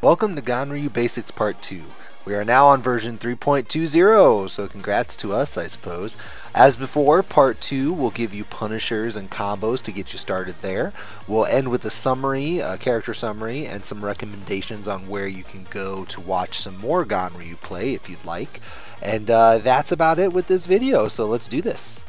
Welcome to Ganryu Basics Part 2. We are now on version 3.20, so congrats to us, I suppose. As before, Part 2 will give you punishers and combos to get you started there. We'll end with a summary, a character summary, and some recommendations on where you can go to watch some more Ganryu play if you'd like. And that's about it with this video, so let's do this.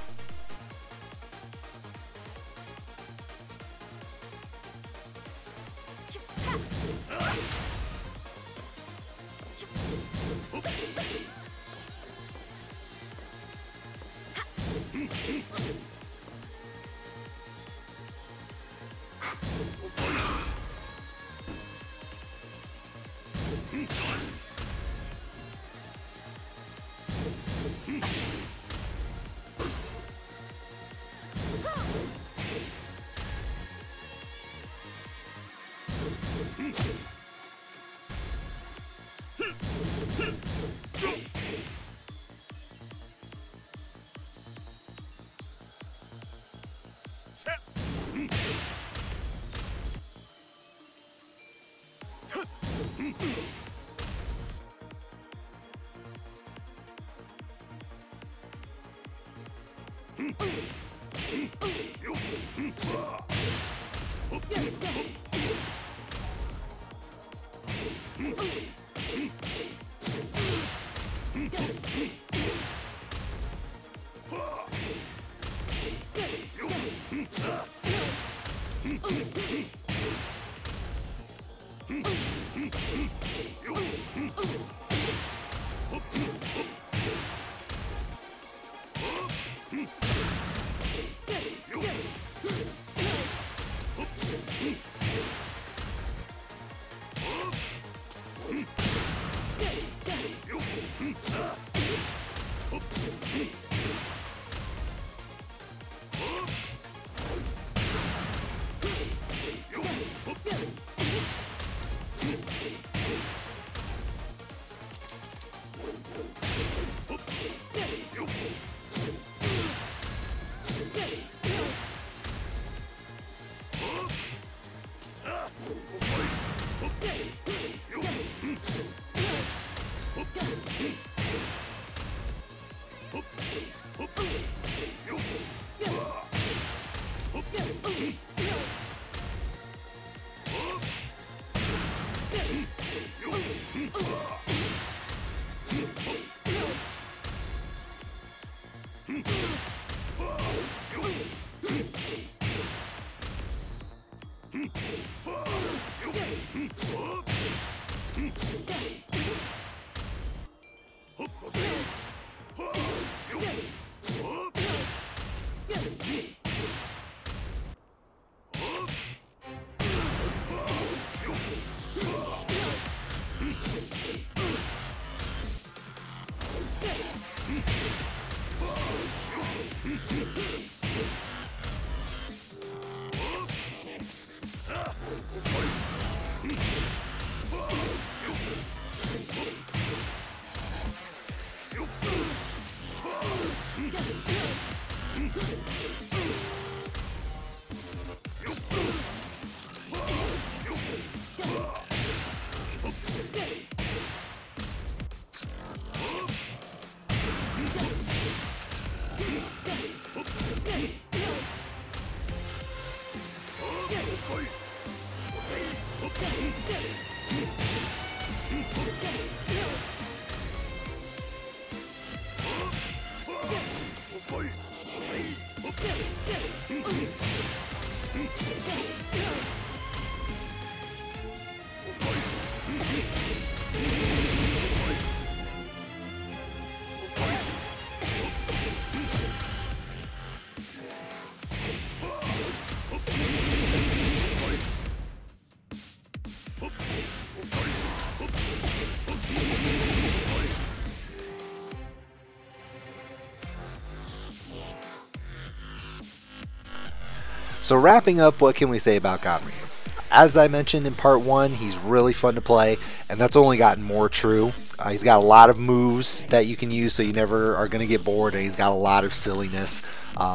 So wrapping up, what can we say about Ganryu? As I mentioned in part 1, he's really fun to play, and that's only gotten more true. He's got a lot of moves that you can use, so you never are going to get bored. And he's got a lot of silliness.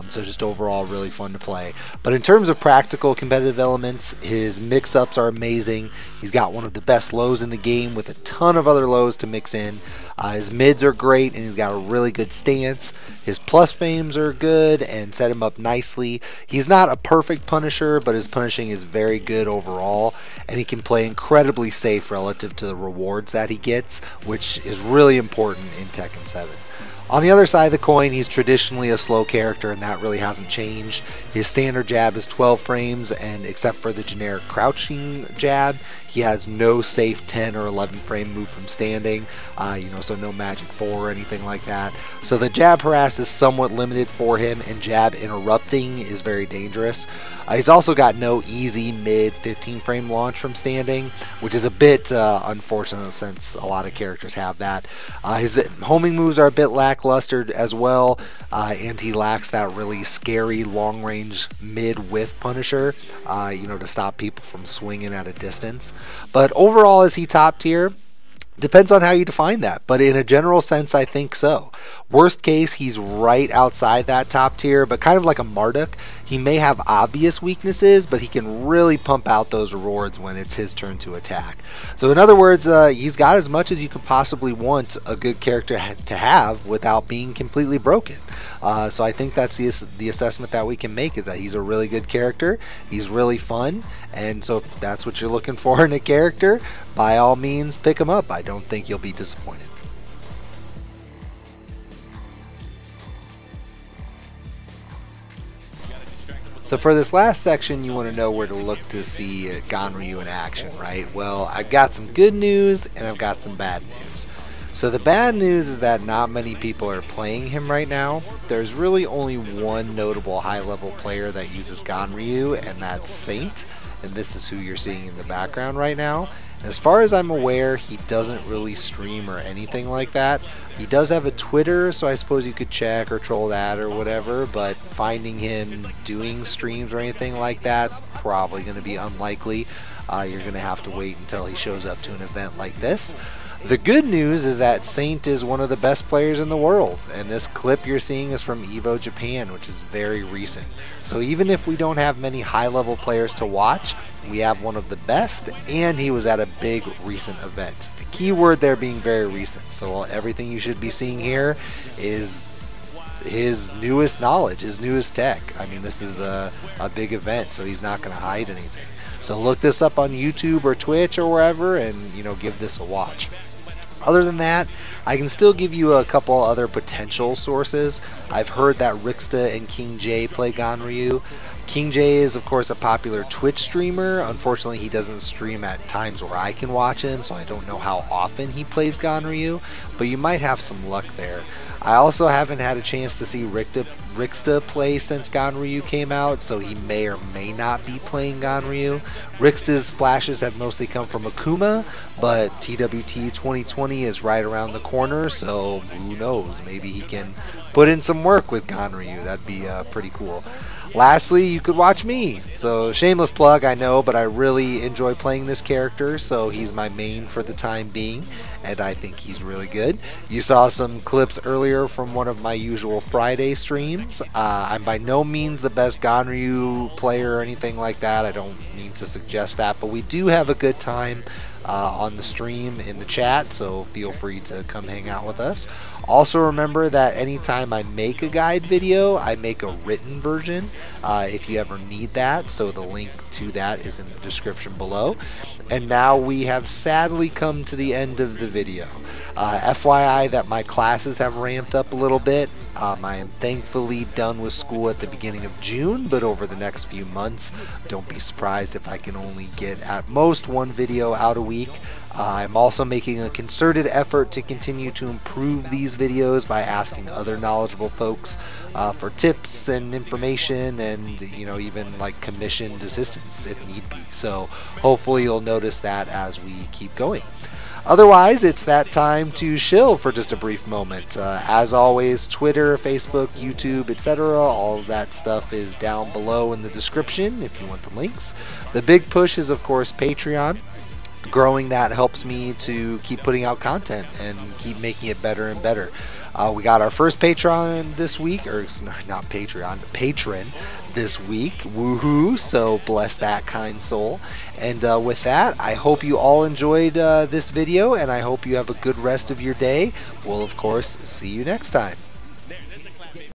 So just overall really fun to play. But in terms of practical competitive elements, his mix-ups are amazing. He's got one of the best lows in the game with a ton of other lows to mix in. His mids are great, and he's got a really good stance. His plus frames are good and set him up nicely. He's not a perfect punisher, but his punishing is very good overall, and he can play incredibly safe relative to the rewards that he gets, which is really important in Tekken 7. On the other side of the coin, he's traditionally a slow character, and that really hasn't changed. His standard jab is 12 frames, and except for the generic crouching jab, he has no safe 10 or 11 frame move from standing, so no magic 4 or anything like that. So the jab harass is somewhat limited for him, and jab interrupting is very dangerous. He's also got no easy mid 15 frame launch from standing, which is a bit unfortunate since a lot of characters have that. His homing moves are a bit lackluster as well, and he lacks that really scary long range mid whiff punisher, to stop people from swinging at a distance. But overall, is he top tier? Depends on how you define that, but in a general sense, I think so. Worst case, he's right outside that top tier, but kind of like a Marduk. He may have obvious weaknesses, but he can really pump out those rewards when it's his turn to attack. So in other words, he's got as much as you could possibly want a good character to have without being completely broken. So I think that's the assessment that we can make, is that he's a really good character, he's really fun, and so if that's what you're looking for in a character, by all means pick him up. I don't think you'll be disappointed. So for this last section, you want to know where to look to see Ganryu in action, right? Well, I've got some good news and I've got some bad news. So the bad news is that not many people are playing him right now. There's really only one notable high-level player that uses Ganryu, and that's Saint, and this is who you're seeing in the background right now. As far as I'm aware, he doesn't really stream or anything like that. He does have a Twitter, so I suppose you could check or troll that or whatever, but finding him doing streams or anything like that's probably going to be unlikely. You're going to have to wait until he shows up to an event like this. The good news is that Saint is one of the best players in the world, and this clip you're seeing is from Evo Japan, which is very recent. So even if we don't have many high-level players to watch, we have one of the best, and he was at a big recent event. The key word there being very recent, so everything you should be seeing here is his newest knowledge, his newest tech. I mean, this is a big event, so he's not going to hide anything. So look this up on YouTube or Twitch or wherever, and give this a watch. Other than that, I can still give you a couple other potential sources. I've heard that Rixta and King J play Ganryu. King J is, of course, a popular Twitch streamer. Unfortunately, he doesn't stream at times where I can watch him, so I don't know how often he plays Ganryu, but you might have some luck there. I also haven't had a chance to see Rixta play since Ganryu came out, so he may or may not be playing Ganryu. Rixta's splashes have mostly come from Akuma, but TWT 2020 is right around the corner, so who knows, maybe he can put in some work with Ganryu. That'd be pretty cool. Lastly, you could watch me. So shameless plug, I know, but I really enjoy playing this character, so he's my main for the time being, and I think he's really good. You saw some clips earlier from one of my usual Friday streams. I'm by no means the best Ganryu player or anything like that. I don't mean to suggest that, but we do have a good time on the stream in the chat, so feel free to come hang out with us. Also remember that anytime I make a guide video, I make a written version if you ever need that, so the link to that is in the description below. And now we have sadly come to the end of the video. FYI that my classes have ramped up a little bit. I am thankfully done with school at the beginning of June, but over the next few months, don't be surprised if I can only get at most one video out a week. I'm also making a concerted effort to continue to improve these videos by asking other knowledgeable folks for tips and information, and even like commissioned assistance if need be. So hopefully you'll notice that as we keep going. Otherwise, it's that time to chill for just a brief moment. As always, Twitter, Facebook, YouTube, etc., all of that stuff is down below in the description if you want the links. The big push is, of course, Patreon. growing that helps me to keep putting out content and keep making it better and better. We got our first Patreon this week, or not Patreon, patron this week. Woohoo! So bless that kind soul. And with that, I hope you all enjoyed this video, and I hope you have a good rest of your day. We'll of course see you next time.